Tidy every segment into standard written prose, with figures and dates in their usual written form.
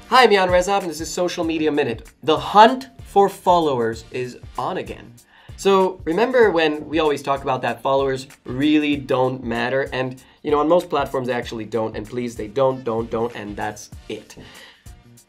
Hi, I'm Jan Rezab, and this is Social Media Minute. The hunt for followers is on again. So remember when we always talk about that followers really don't matter, and on most platforms they actually don't, and please, they don't, and that's it.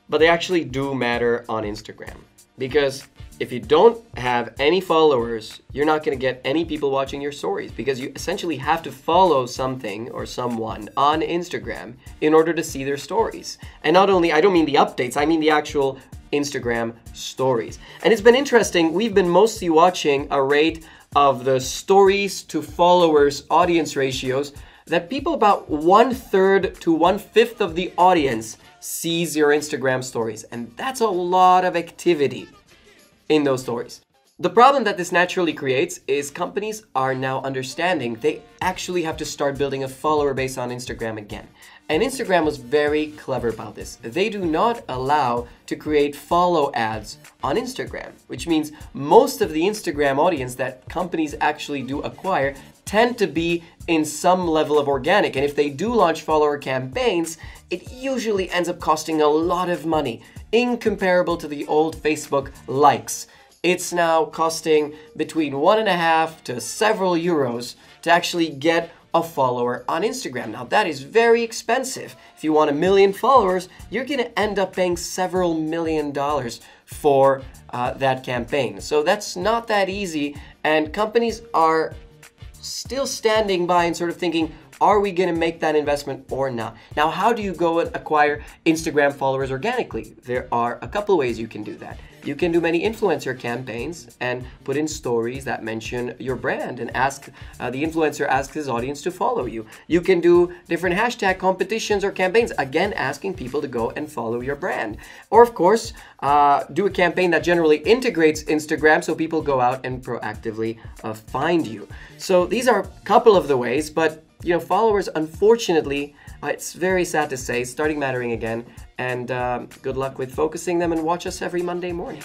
But they actually do matter on Instagram, because if you don't have any followers, you're not going to get any people watching your stories, because you essentially have to follow something or someone on Instagram in order to see their stories. And not only, I don't mean the updates, I mean the actual Instagram stories. And it's been interesting, we've been mostly watching a rate of the stories to followers audience ratios that people about 1/3 to 1/5 of the audience sees your Instagram stories. And that's a lot of activity in those stories. The problem that this naturally creates is companies are now understanding they actually have to start building a follower base on Instagram again. And Instagram was very clever about this. They do not allow to create follow ads on Instagram, which means most of the Instagram audience that companies actually do acquire tend to be in some level of organic. And if they do launch follower campaigns, it usually ends up costing a lot of money, incomparable to the old Facebook likes. It's now costing between 1.5 to several euros to actually get a follower on Instagram. Now that is very expensive. If you want 1 million followers, you're gonna end up paying several $1,000,000 for that campaign. So that's not that easy, and companies are still standing by and sort of thinking, are we going to make that investment or not? Now, how do you go and acquire Instagram followers organically? There are a couple ways you can do that. You can do many influencer campaigns and put in stories that mention your brand and ask the influencer asks his audience to follow you. You can do different hashtag competitions or campaigns, again asking people to go and follow your brand. Or of course, do a campaign that generally integrates Instagram so people go out and proactively find you. So these are a couple of the ways, but followers, unfortunately, it's very sad to say, starting mattering again. And good luck with focusing them, and watch us every Monday morning.